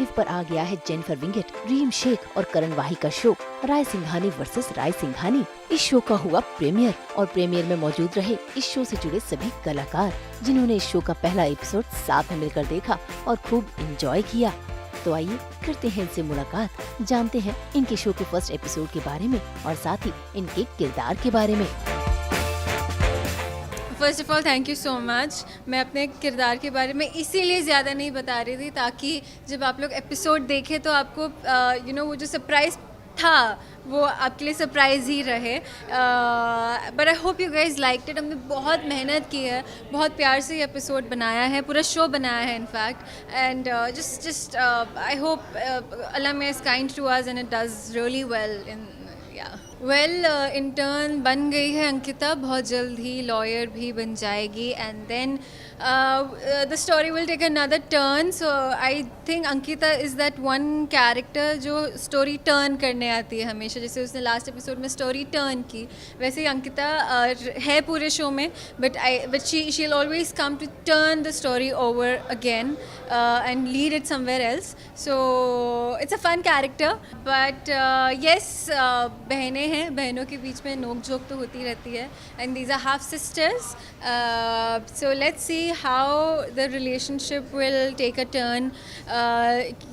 Leave पर आ गया है जेनिफर विंगेट, रीम शेख और करण वाही का शो राय सिंघानी वर्सेस राय सिंघानी। इस शो का हुआ प्रीमियर और प्रीमियर में मौजूद रहे इस शो से जुड़े सभी कलाकार, जिन्होंने इस शो का पहला एपिसोड साथ में मिलकर देखा और खूब एंजॉय किया। तो आइए करते हैं इनसे मुलाकात, जानते हैं इनके शो के फर्स्ट एपिसोड के बारे में और साथ ही इनके किरदार के बारे में। First of all thank you so much. मैं अपने किरदार के बारे में इसीलिए ज़्यादा नहीं बता रही थी ताकि जब आप लोग एपिसोड देखें तो आपको वो जो सरप्राइज़ था वो आपके लिए सरप्राइज़ ही रहे। But I hope you guys liked it. हमने बहुत मेहनत की है, बहुत प्यार से ये एपिसोड बनाया है, पूरा शो बनाया है in fact. And just I hope Allah may is kind to us and it does really well in well. Intern बन गई है अंकिता, बहुत जल्द ही लॉयर भी बन जाएगी and then the story will take another turn. So I think Ankita is that one character जो story turn करने आती है हमेशा। जैसे उसने लास्ट एपिसोड में स्टोरी टर्न की, वैसे ही अंकिता है पूरे शो में, but she will always come to turn the story over again and lead it somewhere else. So it's a fun character but yes, बहनें हैं, बहनों के बीच में नोक झोंक तो होती रहती है and these are half sisters. So let's see how the relationship will take a turn.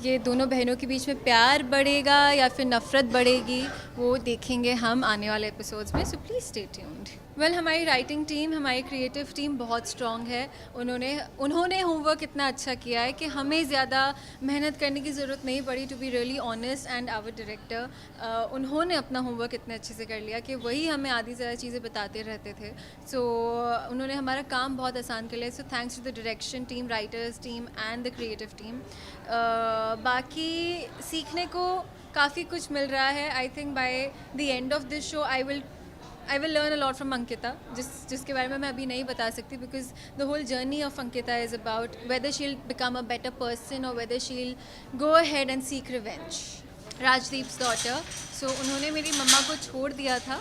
ये दोनों बहनों के बीच में प्यार बढ़ेगा या फिर नफ़रत बढ़ेगी, वो देखेंगे हम आने वाले एपिसोड्स में। So please stay tuned. Well, हमारी राइटिंग टीम, हमारी क्रिएटिव टीम बहुत स्ट्रॉन्ग है। उन्होंने होमवर्क इतना अच्छा किया है कि हमें ज़्यादा मेहनत करने की ज़रूरत नहीं पड़ी, to be really honest. And our director, उन्होंने अपना होमवर्क इतने अच्छे से कर लिया कि वही हमें आधी ज़्यादा चीज़ें बताते रहते थे। सो उन्होंने हमारा काम बहुत आसान कर लिया। So thanks to the direction team, writers team and the creative team. बाकी सीखने को काफ़ी कुछ मिल रहा है। I think by the end of this show I will learn a lot from Ankita, जिसके बारे में मैं अभी नहीं बता सकती, because the whole journey of Ankita is about whether she'll become a better person or whether she'll go ahead and seek revenge. Rajdeep's daughter. So उन्होंने मेरी मम्मा को छोड़ दिया था.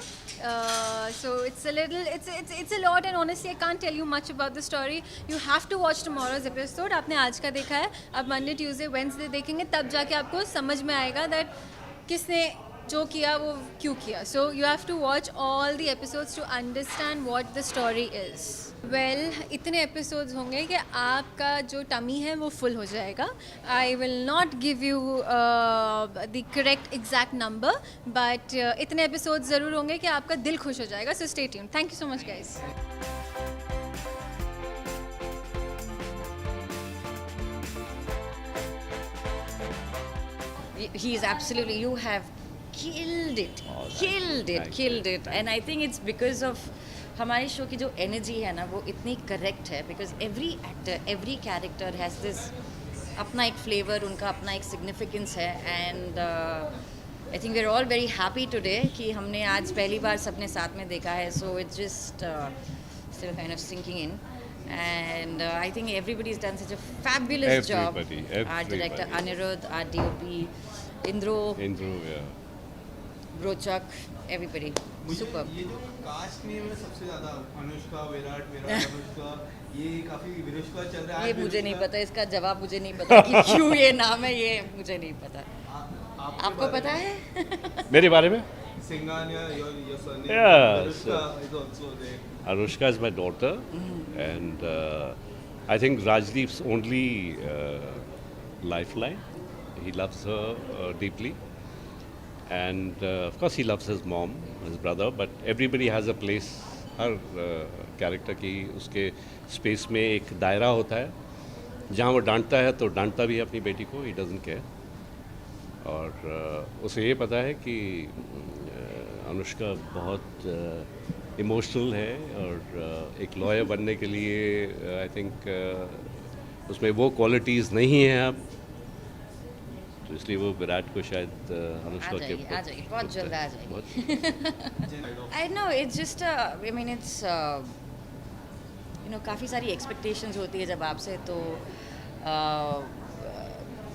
So it's a lot, and honestly I can't tell you much about the story. You have to watch tomorrow's episode. आपने आज का देखा है, अब Monday, Tuesday, Wednesday देखेंगे, तब जाके आपको समझ में आएगा that किसने जो किया वो क्यों किया. So you have to watch all the episodes to understand what the story is. Well, इतने एपिसोड्स होंगे कि आपका जो टमी है वो फुल हो जाएगा. I will not give you the correct exact number, but इतने एपिसोड्स ज़रूर होंगे कि आपका दिल खुश हो जाएगा. So stay tuned. Thank you so much guys. He is absolutely, you have killed it. And I think it's because of हमारे शो की जो एनर्जी है ना वो इतनी करेक्ट है, because every actor, every character has this अपना एक फ्लेवर, उनका अपना एक सिग्निफिकेंस है. And I think we are all very happy today कि हमने आज पहली बार सबने साथ में देखा है. So it's just still kind of sinking in. And I think everybody's done such a fabulous job. Our director Anirudh, our DOP Indro, yeah. Brochak, everybody. Super. ये जो कास्ट में मतलब सबसे ज़्यादा अनुष्का, विराट, अनुष्का, ये काफ़ी विरोध चल रहा है. ये मुझे नहीं पता, इसका जवाब मुझे नहीं पता कि क्यों ये नाम है, ये मुझे नहीं पता. आपको पता है? मेरे बारे में? Singhania, your son. Yeah, Anushka is also there. Anushka is my daughter, and I think Rajdeep's only lifeline. He loves her deeply, and of course he loves his mom, his brother, but everybody has a place. Her character की उसके space में एक दायरा होता है जहाँ वो डांटता है तो डांटता भी है अपनी बेटी को. He doesn't care. और उसे ये पता है कि अनुष्का बहुत इमोशनल है और एक लॉयर बनने के लिए आई थिंक उसमें वो क्वालिटीज़ नहीं हैं अब, तो इसलिए वो विराट को शायद अनुष्का के आ जाएगी बहुत जल्द आ जाएगी. I know it's just I mean it's काफ़ी सारी एक्सपेक्टेशंस होती है जब आपसे, तो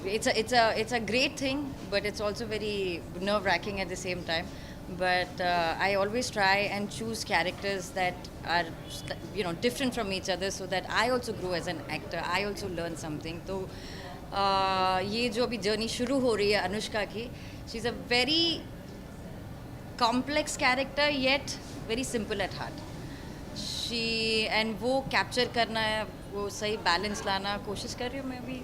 it's a great thing, but it's also very nerve-wracking at the same time. But I always try and choose characters that are different from each other, so that I also grow as an actor. I also learn something. So ये जो अभी journey शुरू हो रही है अनुष्का की, she is a very complex character yet very simple at heart. She and वो capture करना है, वो सही बैलेंस लाना कोशिश कर रही हूँ मैं भी.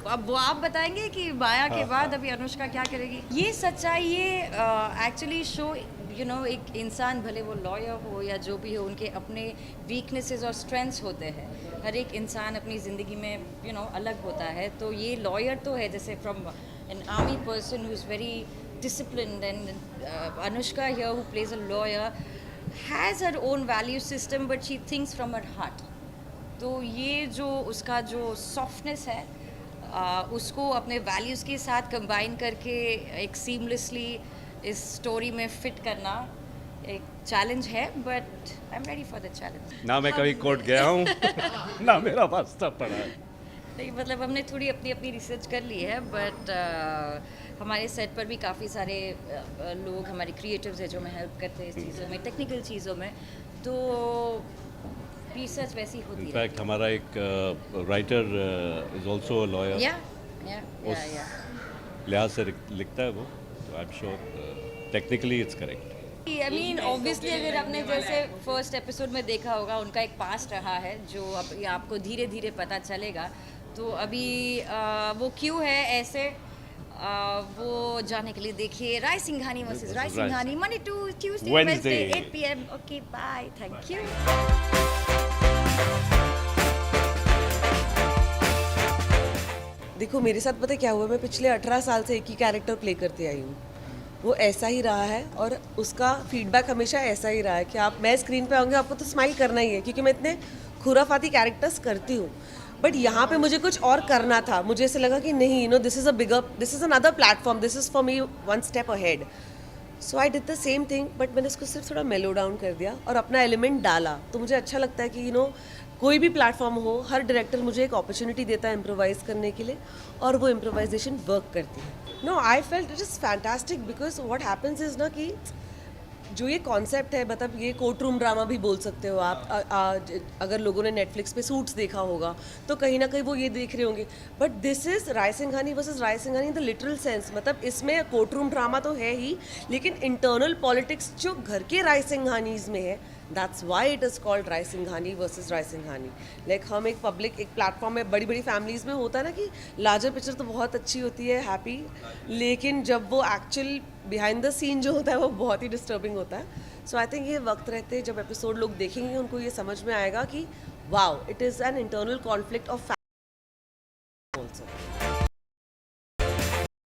अब वो आप बताएंगे कि माया के बाद अभी अनुष्का क्या करेगी. ये सच्चाई, ये एक्चुअली शो एक इंसान भले वो लॉयर हो या जो भी हो, उनके अपने वीकनेसेस और स्ट्रेंथ्स होते हैं. हर एक इंसान अपनी ज़िंदगी में अलग होता है. तो ये लॉयर तो है, जैसे from an army person who is very disciplined, and Anushka here, who plays a lawyer, has her own value system, but she thinks from her heart. तो ये जो उसका जो सॉफ्टनेस है, उसको अपने वैल्यूज़ के साथ कंबाइन करके एक सीमलेसली इस स्टोरी में फिट करना एक चैलेंज है, but I am ready for the challenge. ना मैं कभी कोर्ट गया हूँ ना मेरा वास्ता पड़ा है. नहीं, मतलब हमने थोड़ी अपनी अपनी रिसर्च कर ली है, बट हमारे सेट पर भी काफ़ी सारे लोग हमारे क्रिएटिव्स हैं जो हमें हेल्प करते हैं इस चीज़ों में, टेक्निकल चीज़ों में. तो रिसर्च वैसी होती है. इनफैक्ट हमारा एक writer is also a lawyer. या लिहाज से लिखता है वो. तो I am sure technically it's correct. I mean obviously अगर आपने जैसे फर्स्ट एपिसोड में देखा होगा, उनका एक पास्ट रहा है जो अब आपको धीरे धीरे पता चलेगा. तो अभी वो क्यों है ऐसे, वो जाने के लिए देखिए Rai Singhani versus Rai Singhani, Monday to Tuesday Wednesday 8 PM. Okay bye, thank you. देखो मेरे साथ पता है क्या हुआ, मैं पिछले 18 साल से एक ही कैरेक्टर प्ले करती आई हूँ. वो ऐसा ही रहा है और उसका फीडबैक हमेशा ऐसा ही रहा है कि मैं स्क्रीन पे आऊँगी आपको तो स्माइल करना ही है, क्योंकि मैं इतने खुराफाती कैरेक्टर्स करती हूँ. बट यहाँ पे मुझे कुछ और करना था. मुझे ऐसे लगा कि नहीं, this is another platform, this is for me one step ahead. So I did the same thing, but मैंने इसको सिर्फ थोड़ा मेलो डाउन कर दिया और अपना एलिमेंट डाला. तो मुझे अच्छा लगता है कि कोई भी प्लेटफॉर्म हो, हर डायरेक्टर मुझे एक अपॉर्चुनिटी देता है इम्प्रोवाइज़ करने के लिए, और वो इम्प्रोवाइजेशन वर्क करती है. No, I felt it is fantastic, because what happens is ना कि जो ये कॉन्सेप्ट है, मतलब ये कोर्ट रूम ड्रामा भी बोल सकते हो आप. अगर लोगों ने नेटफ्लिक्स पे सूट्स देखा होगा तो कहीं ना कहीं वो ये देख रहे होंगे. But this is Rai Singhani versus Rai Singhani in the literal sense. मतलब इसमें कोर्ट रूम ड्रामा तो है ही, लेकिन इंटरनल पॉलिटिक्स जो घर के राय सिंघानीज में है, that's why it is called Rai Singhani versus Rai Singhani. Like हम एक पब्लिक एक प्लेटफॉर्म में, बड़ी बड़ी फैमिलीज़ में होता है ना कि लार्जर पिक्चर तो बहुत अच्छी होती है, हैप्पी, लेकिन जब वो एक्चुअल बिहाइंड द सीन जो होता है वो बहुत ही डिस्टर्बिंग होता है. सो आई थिंक ये वक्त रहते जब एपिसोड लोग देखेंगे उनको ये समझ में आएगा कि wow, it is an internal conflict of